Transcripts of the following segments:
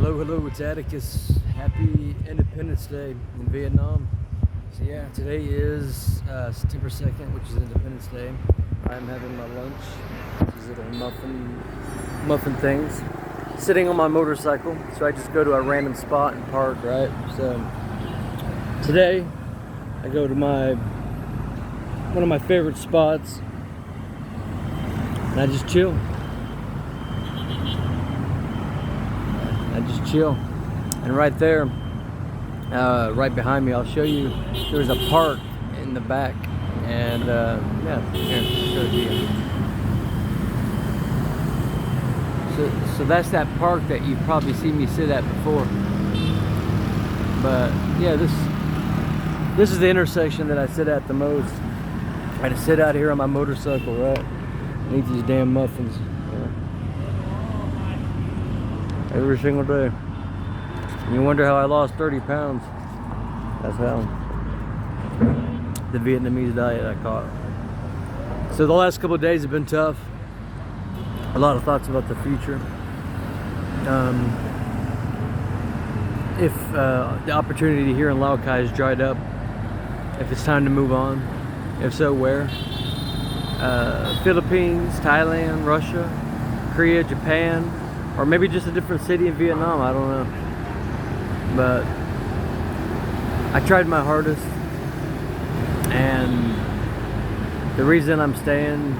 Hello, it's Atticus. Happy Independence Day in Vietnam. So yeah, today is September 2nd, which is Independence Day. I'm having my lunch, these little muffin things, sitting on my motorcycle. So I just go to a random spot and park, right? So today, I go to one of my favorite spots, and I just chill. And right there, right behind me, I'll show you, there's a park in the back, and yeah, here, show it to you. So that's that park that you've probably seen me sit at before. But yeah, this is the intersection that I sit at the most. I just sit out here on my motorcycle, right, and eat these damn muffins. Every single day. And you wonder how I lost 30 pounds. That's how. The Vietnamese diet I caught. So the last couple of days have been tough. A lot of thoughts about the future. If the opportunity here in Lào Cai has dried up, if it's time to move on, if so, where? Philippines, Thailand, Russia, Korea, Japan, or maybe just a different city in Vietnam, I don't know. But I tried my hardest, and the reason I'm staying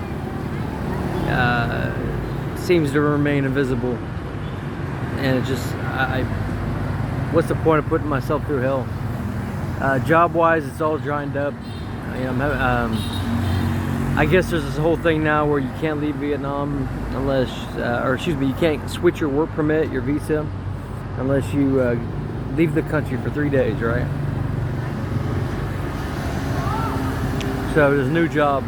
seems to remain invisible. And it just, what's the point of putting myself through hell? Job-wise, it's all dried up. You know, I guess there's this whole thing now where you can't leave Vietnam unless, you can't switch your work permit, your visa, unless you leave the country for 3 days, right? So this new job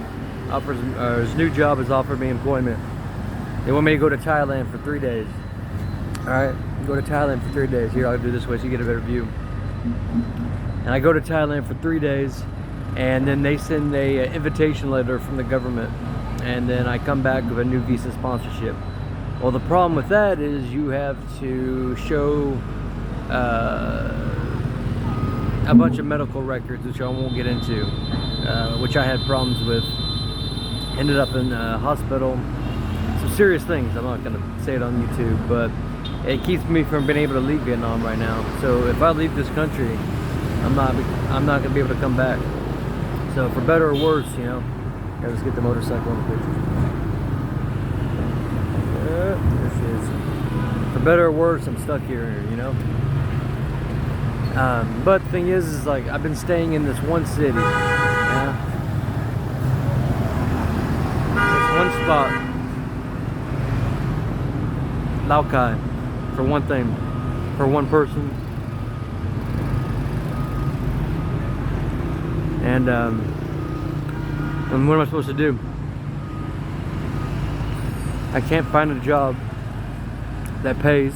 has offered me employment. They want me to go to Thailand for 3 days. All right, go to Thailand for 3 days. Here, I'll do this way so you get a better view. And I go to Thailand for 3 days. And then they send a invitation letter from the government, and then I come back with a new visa sponsorship. Well, the problem with that is you have to show a bunch of medical records, which I won't get into, which I had problems with. Ended up in a hospital. Some serious things. I'm not going to say it on YouTube, but it keeps me from being able to leave Vietnam right now. So if I leave this country, I'm not going to be able to come back. So for better or worse, you know, let's get the motorcycle in the picture. There she is. For better or worse, I'm stuck here, you know. But the thing is like I've been staying in this one city, yeah. This one spot, Lào Cai, for one thing, for one person. And what am I supposed to do? I can't find a job that pays.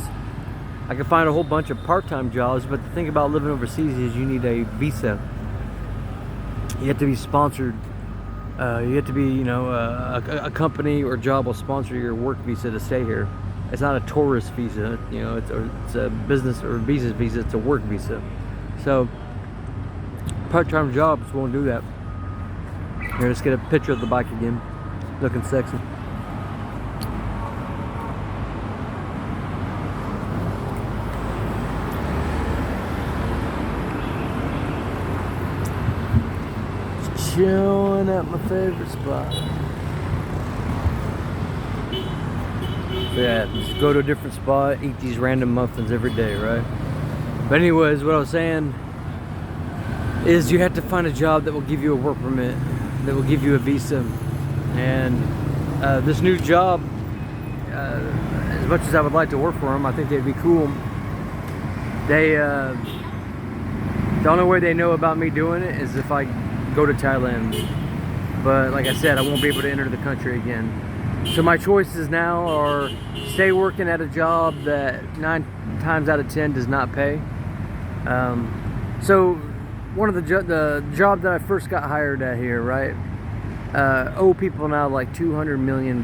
I can find a whole bunch of part-time jobs, but the thing about living overseas is you need a visa. You have to be sponsored. You have to be, you know, a company or job will sponsor your work visa to stay here. It's not a tourist visa, you know. It's a business or business visa. It's a work visa. So part-time jobs won't do that. Here, let's get a picture of the bike again. Looking sexy. Just chilling at my favorite spot. So yeah, just go to a different spot, eat these random muffins every day, right? But anyways, what I was saying is you have to find a job that will give you a work permit, that will give you a visa. And this new job, as much as I would like to work for them, I think they'd be cool. The only way they know about me doing it is if I go to Thailand. But like I said, I won't be able to enter the country again. So my choices now are stay working at a job that 9 times out of 10 does not pay. So one of the job that I first got hired at here, right, owe people now like $200 million,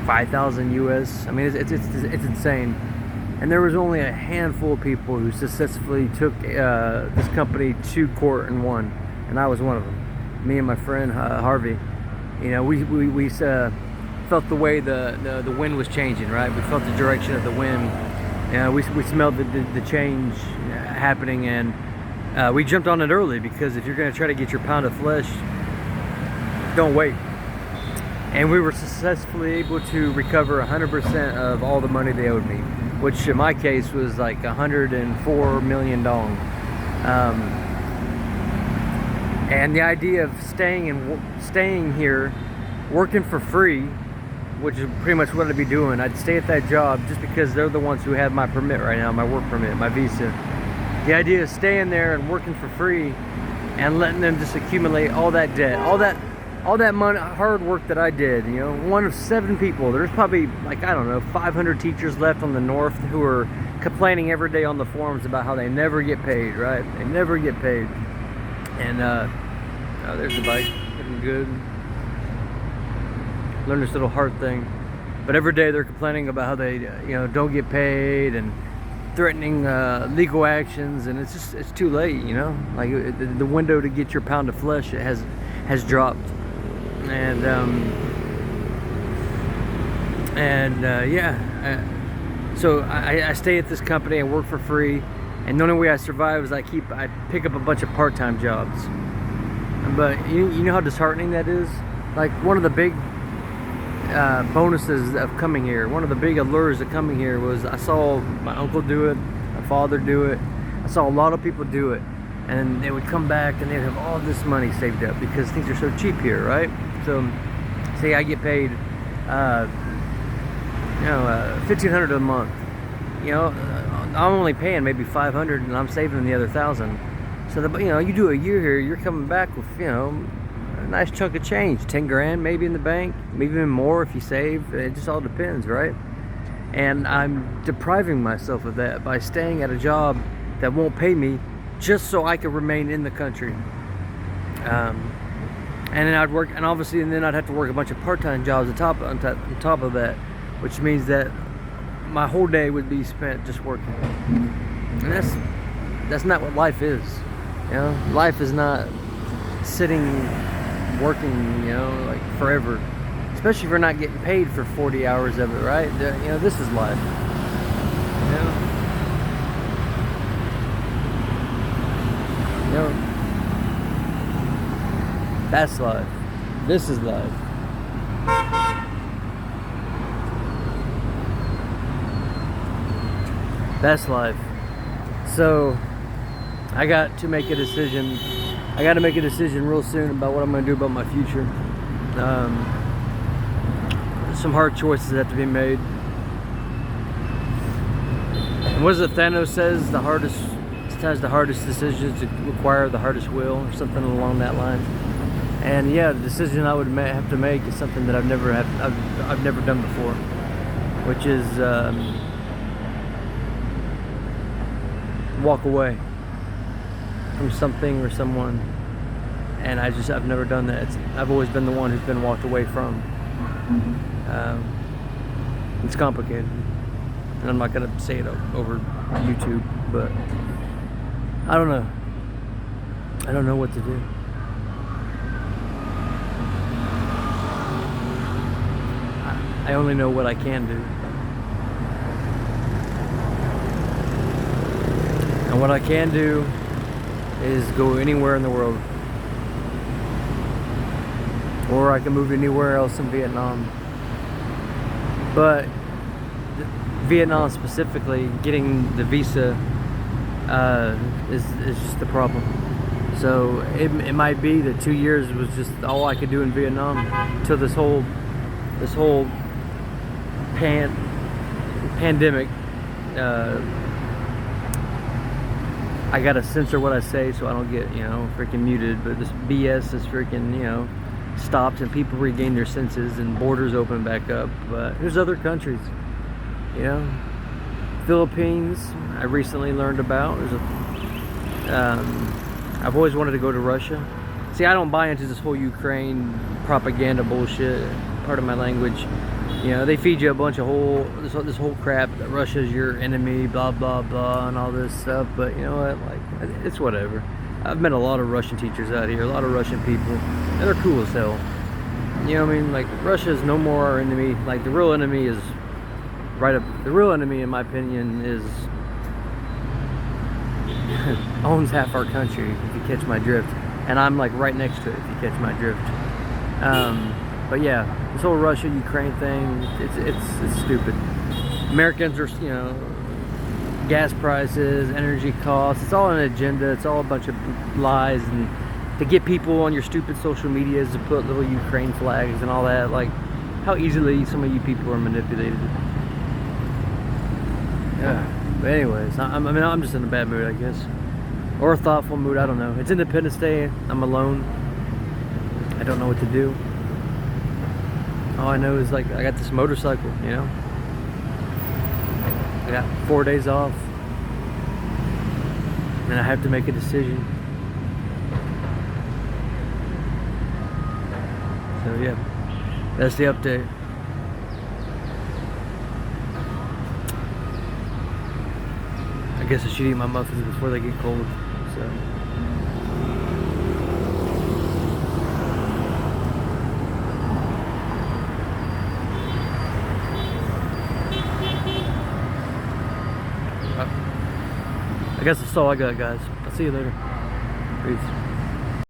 5,000 US. I mean, it's insane. And there was only a handful of people who successfully took this company to court and won, and I was one of them. Me and my friend Harvey. You know, we felt the way the wind was changing, right? We felt the direction of the wind. We smelled the change happening, and we jumped on it early, because if you're going to try to get your pound of flesh, don't wait. And we were successfully able to recover 100% of all the money they owed me, which in my case was like $104 million. And the idea of staying here, working for free, which is pretty much what I'd be doing. I'd stay at that job just because they're the ones who have my permit right now, my work permit, my visa. The idea of staying there and working for free and letting them just accumulate all that debt, all that money, hard work that I did. You know, one of 7 people. There's probably, like, I don't know, 500 teachers left on the north who are complaining every day on the forums about how they never get paid, right? They never get paid. And oh, there's the bike, looking good. Learn this little heart thing. But every day they're complaining about how they, don't get paid, and threatening legal actions, and it's too late, you know. Like, the window to get your pound of flesh has dropped. And so I stay at this company and work for free, and the only way I survive is I pick up a bunch of part-time jobs. But you know how disheartening that is. Like, one of the big bonuses of coming here, one of the big allures of coming here was I saw my uncle do it, my father do it. I saw a lot of people do it, and they would come back and they'd have all this money saved up because things are so cheap here, right? So, say I get paid, $1,500 a month. I'm only paying maybe $500, and I'm saving the other $1,000. So you do a year here, you're coming back with a nice chunk of change, 10 grand maybe in the bank, maybe even more if you save. It just all depends, right? And I'm depriving myself of that by staying at a job that won't pay me just so I can remain in the country. And then I'd work, and then I'd have to work a bunch of part-time jobs on top of that, which means that my whole day would be spent just working. And that's not what life is. Life is not sitting working, like forever. Especially if you're not getting paid for 40 hours of it, right? This is life. That's life. This is life. That's life. So I got to make a decision. I got to make a decision real soon about what I'm going to do about my future. Some hard choices have to be made. And what is it Thanos says? Sometimes the hardest decisions require the hardest will, or something along that line. And yeah, the decision I would have to make is something that I've never done before, which is walk away from something or someone. And I've never done that. I've always been the one who's been walked away from. It's complicated, and I'm not gonna say it over YouTube, but I don't know. I don't know what to do. I only know what I can do. And what I can do is go anywhere in the world. Or I can move anywhere else in Vietnam. But Vietnam specifically, getting the visa is just the problem. So it might be that 2 years was just all I could do in Vietnam until this whole pandemic. I gotta censor what I say so I don't get freaking muted. But this BS is freaking stopped and people regain their senses and borders open back up. But there's other countries, Philippines I recently learned about. I've always wanted to go to Russia. See, I don't buy into this whole Ukraine propaganda bullshit. Part of my language. You know, they feed you a bunch of this whole crap that Russia's your enemy, blah blah blah, and all this stuff. But you know what? Like, it's whatever. I've met a lot of Russian teachers out here, a lot of Russian people, and they're cool as hell. You know what I mean? Like, Russia is no more our enemy. Like, the real enemy is right up. The real enemy, in my opinion, is owns half our country. If you catch my drift, and I'm like right next to it. If you catch my drift. But yeah, this whole Russia-Ukraine thing, it's stupid. Americans are, you know, gas prices, energy costs, it's all an agenda, it's all a bunch of lies, and to get people on your stupid social medias to put little Ukraine flags and all that, like, how easily some of you people are manipulated. Yeah, but anyways, I'm just in a bad mood, I guess. Or a thoughtful mood, I don't know. It's Independence Day, I'm alone. I don't know what to do. All I know is, like, I got this motorcycle, you know. I got 4 days off. And I have to make a decision. So yeah, that's the update. I guess I should eat my muffins before they get cold. So. I guess that's all I got, guys. I'll see you later. Peace.